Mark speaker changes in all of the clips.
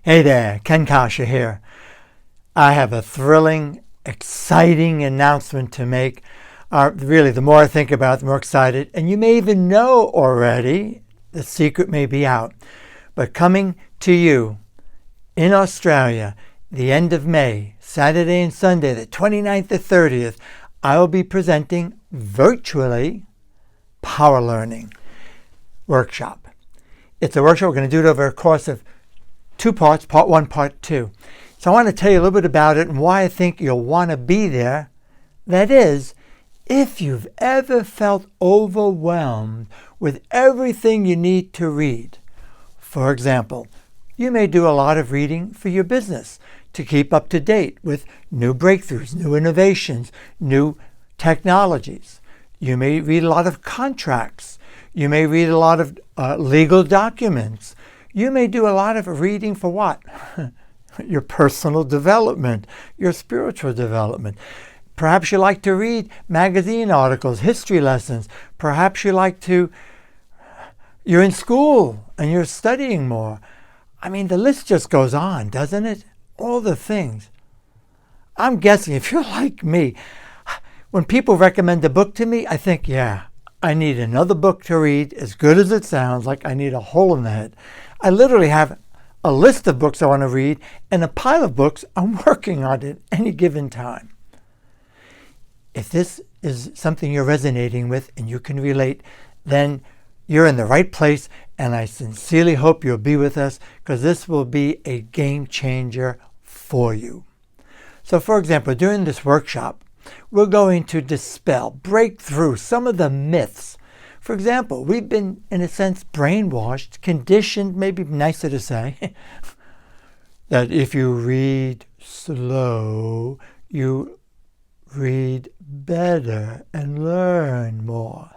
Speaker 1: Hey there, Ken Coscia here. I have a thrilling, exciting announcement to make. Really, the more I think about it, the more excited. And you may even know already, the secret may be out. But coming to you in Australia, the end of May, Saturday and Sunday, the 29th to 30th, I will be presenting virtually PowerLearning workshop. It's a workshop. We're going to do it over a course of 2 parts, part 1, part 2. So I want to tell you a little bit about it and why I think you'll want to be there. That is, if you've ever felt overwhelmed with everything you need to read. For example, you may do a lot of reading for your business to keep up to date with new breakthroughs, new innovations, new technologies. You may read a lot of contracts. You may read a lot of legal documents. You may do a lot of reading for what? Your personal development, your spiritual development. Perhaps you like to read magazine articles, history lessons. Perhaps you're in school and you're studying more. I mean, the list just goes on, doesn't it? All the things. I'm guessing if you're like me, when people recommend a book to me, I think, yeah, I need another book to read, as good as it sounds, like I need a hole in the head. I literally have a list of books I want to read and a pile of books I'm working on at any given time. If this is something you're resonating with and you can relate, then you're in the right place, and I sincerely hope you'll be with us, because this will be a game changer for you. So, for example, during this workshop, we're going to break through some of the myths. For example, we've been, in a sense, brainwashed, conditioned, maybe nicer to say, that if you read slow, you read better and learn more.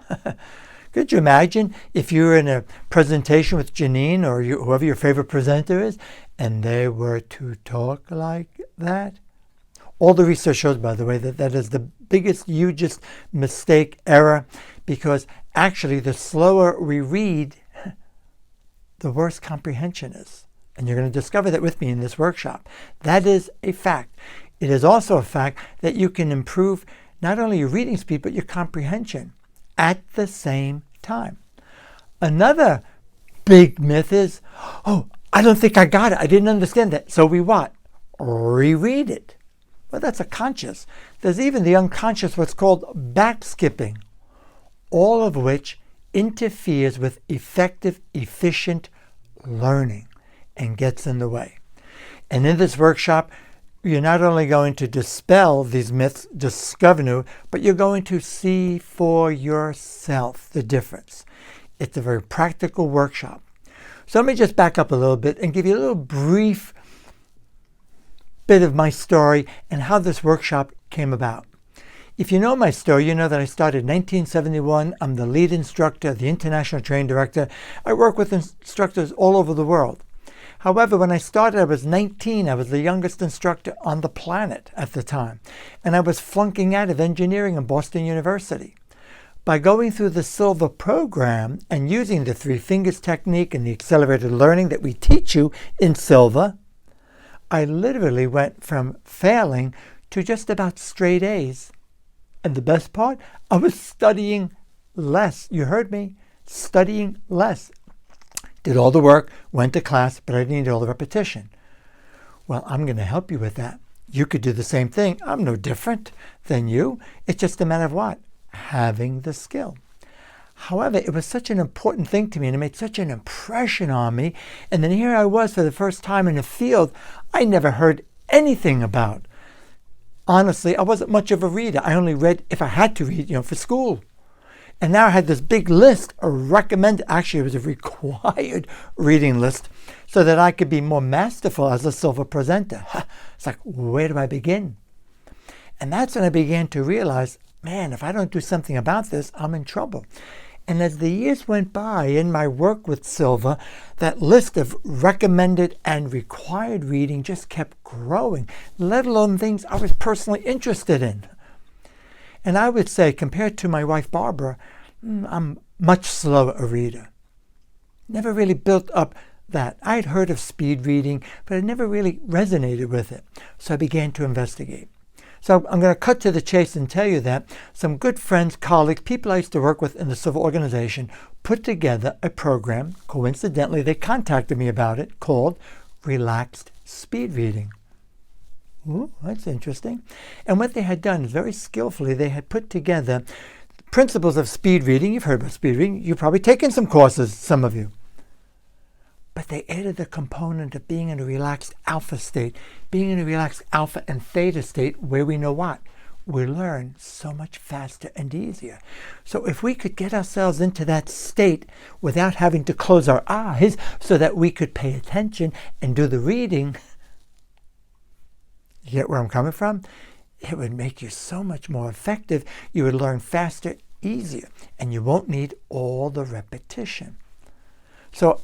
Speaker 1: Could you imagine if you were in a presentation with Janine or whoever your favorite presenter is, and they were to talk like that? All the research shows, by the way, that is the biggest, hugest mistake, error, because actually the slower we read, the worse comprehension is. And you're going to discover that with me in this workshop. That is a fact. It is also a fact that you can improve not only your reading speed, but your comprehension at the same time. Another big myth is, oh, I don't think I got it. I didn't understand that. So we what? Reread it. Well, that's a conscious. There's even the unconscious, what's called back skipping, all of which interferes with effective, efficient learning and gets in the way. And in this workshop, you're not only going to dispel these myths, discover new, but you're going to see for yourself the difference. It's a very practical workshop. So let me just back up a little bit and give you a little brief bit of my story and how this workshop came about. If you know my story, you know that I started in 1971. I'm the lead instructor, the international training director. I work with instructors all over the world. However, when I started, I was 19. I was the youngest instructor on the planet at the time. And I was flunking out of engineering in Boston University. By going through the Silva program and using the 3 fingers technique and the accelerated learning that we teach you in Silva, I literally went from failing to just about straight A's. And the best part, I was studying less. You heard me, studying less. Did all the work, went to class, but I didn't need all the repetition. Well, I'm going to help you with that. You could do the same thing. I'm no different than you. It's just a matter of what? Having the skill. However, it was such an important thing to me, and it made such an impression on me. And then here I was for the first time in a field I never heard anything about. Honestly, I wasn't much of a reader. I only read if I had to read, for school. And now I had this big list, actually it was a required reading list, so that I could be more masterful as a Silva presenter. It's like, where do I begin? And that's when I began to realize, man, if I don't do something about this, I'm in trouble. And as the years went by in my work with Silva, that list of recommended and required reading just kept growing, let alone things I was personally interested in. And I would say, compared to my wife Barbara, I'm much slower a reader. Never really built up that. I had heard of speed reading, but I never really resonated with it. So I began to investigate. So I'm going to cut to the chase and tell you that some good friends, colleagues, people I used to work with in the Silva organization put together a program. Coincidentally, they contacted me about it, called Relaxed Speed Reading. Ooh, that's interesting. And what they had done is very skillfully, they had put together principles of speed reading. You've heard about speed reading. You've probably taken some courses, some of you. But they added the component of being in a relaxed alpha state, being in a relaxed alpha and theta state, where we know what? We learn so much faster and easier. So if we could get ourselves into that state without having to close our eyes so that we could pay attention and do the reading, you get where I'm coming from? It would make you so much more effective. You would learn faster, easier, and you won't need all the repetition. So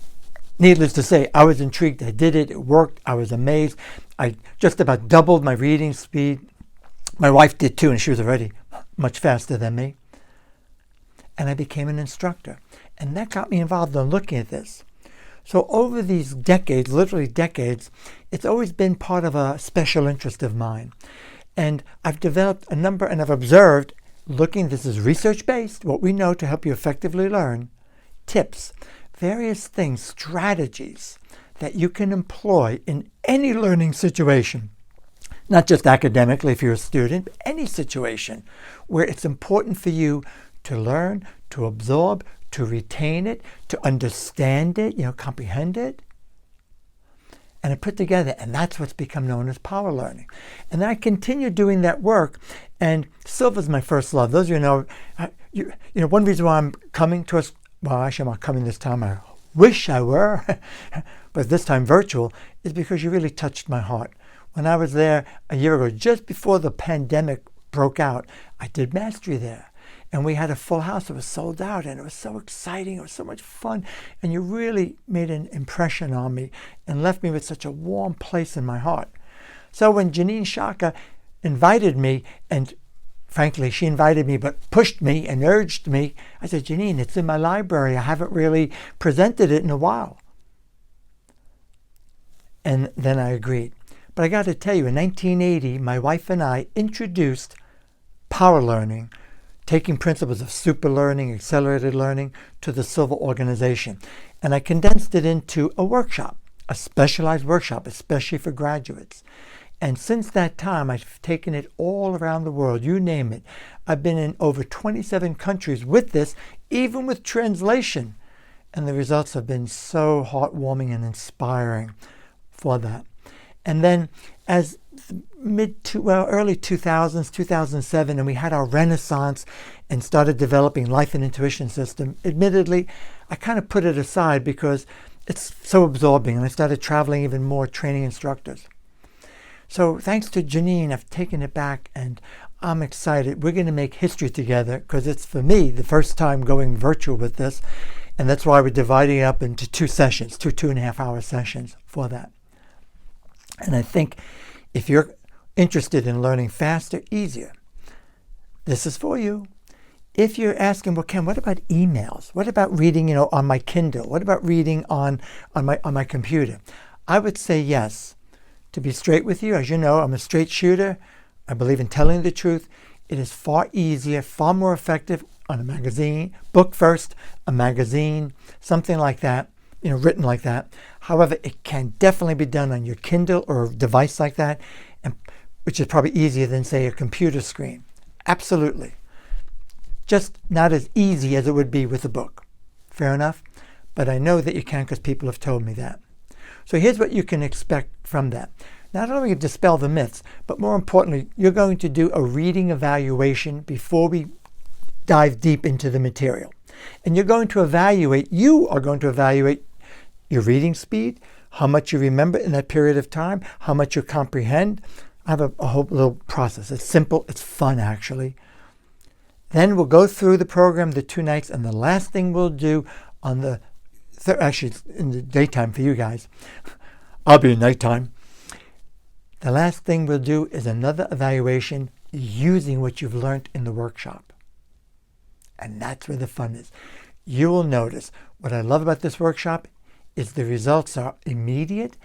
Speaker 1: needless to say, I was intrigued. I did it. It worked. I was amazed. I just about doubled my reading speed. My wife did too, and she was already much faster than me. And I became an instructor. And that got me involved in looking at this. So over these decades, literally decades, it's always been part of a special interest of mine. And I've developed a number, and I've observed, this is research-based, what we know to help you effectively learn, tips, various things, strategies that you can employ in any learning situation. Not just academically if you're a student, but any situation where it's important for you to learn, to absorb, to retain it, to understand it, comprehend it. And I put together, and that's what's become known as PowerLearning. And then I continue doing that work, and Silva's my first love. Those of you know, one reason why I'm coming to us, well, actually I'm not coming this time, I wish I were, but this time virtual, is because you really touched my heart. When I was there a year ago, just before the pandemic broke out, I did mastery there. And we had a full house. It was sold out, and it was so exciting. It was so much fun. And you really made an impression on me and left me with such a warm place in my heart. So when Janine Shaka invited me, and frankly, she invited me but pushed me and urged me, I said, Janine, it's in my library. I haven't really presented it in a while. And then I agreed. But I got to tell you, in 1980, my wife and I introduced PowerLearning, taking principles of super learning, accelerated learning, to the Silva organization. And I condensed it into a workshop, a specialized workshop, especially for graduates. And since that time, I've taken it all around the world, you name it. I've been in over 27 countries with this, even with translation. And the results have been so heartwarming and inspiring for that. And then as early 2000s, 2007, and we had our renaissance and started developing life and intuition system. Admittedly, I kind of put it aside because it's so absorbing, and I started traveling even more, training instructors. So thanks to Janine, I've taken it back, and I'm excited. We're going to make history together because it's, for me, the first time going virtual with this, and that's why we're dividing it up into two sessions, 2.5-hour sessions for that. And I think if you're interested in learning faster, easier, this is for you. If you're asking, well, Ken, what about emails? What about reading, on my Kindle? What about reading on my computer? I would say yes. To be straight with you, as you know, I'm a straight shooter. I believe in telling the truth. It is far easier, far more effective on a magazine, book first, a magazine, something like that. Written like that. However, it can definitely be done on your Kindle or a device like that, which is probably easier than, say, a computer screen. Absolutely. Just not as easy as it would be with a book. Fair enough? But I know that you can because people have told me that. So here's what you can expect from that. Not only dispel the myths, but more importantly, you're going to do a reading evaluation before we dive deep into the material. And you are going to evaluate your reading speed, how much you remember in that period of time, how much you comprehend. I have a whole little process. It's simple. It's fun, actually. Then we'll go through the program the 2 nights, and the last thing we'll do on the actually, it's in the daytime for you guys. I'll be in nighttime. The last thing we'll do is another evaluation using what you've learned in the workshop. And that's where the fun is. You will notice what I love about this workshop is the results are immediate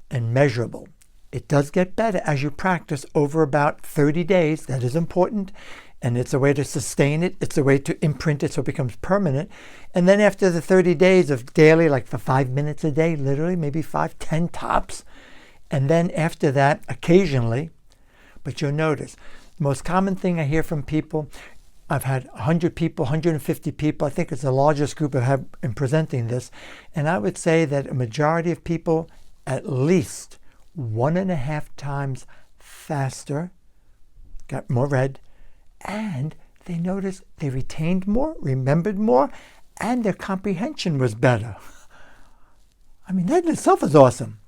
Speaker 1: and measurable. It does get better as you practice over about 30 days. That is important. And it's a way to sustain it. It's a way to imprint it so it becomes permanent. And then after the 30 days of daily, like for 5 minutes a day, literally, maybe 5, 10 tops. And then after that, occasionally, but you'll notice, the most common thing I hear from people, I've had 100 people, 150 people. I think it's the largest group I've had in presenting this. And I would say that a majority of people, at least 1.5 times faster, got more read, and they noticed they retained more, remembered more, and their comprehension was better. I mean, that in itself is awesome.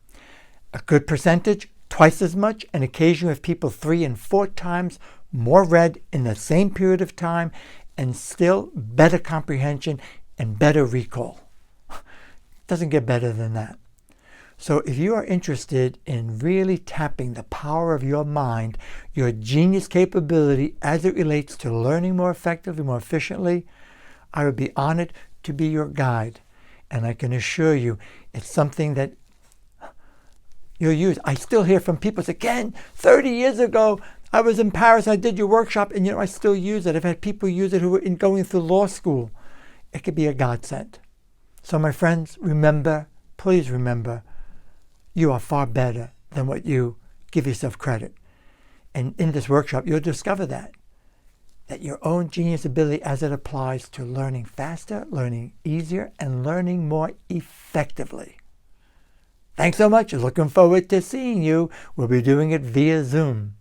Speaker 1: A good percentage, twice as much, and occasionally with people 3 and 4 times more read in the same period of time, and still better comprehension and better recall. Doesn't get better than that. So if you are interested in really tapping the power of your mind, your genius capability as it relates to learning more effectively, more efficiently, I would be honored to be your guide. And I can assure you, it's something that you'll use. I still hear from people say, Ken, 30 years ago, I was in Paris, I did your workshop, and I still use it. I've had people use it who were going through law school. It could be a godsend. So my friends, remember, please remember, you are far better than what you give yourself credit. And in this workshop, you'll discover that your own genius ability as it applies to learning faster, learning easier, and learning more effectively. Thanks so much. Looking forward to seeing you. We'll be doing it via Zoom.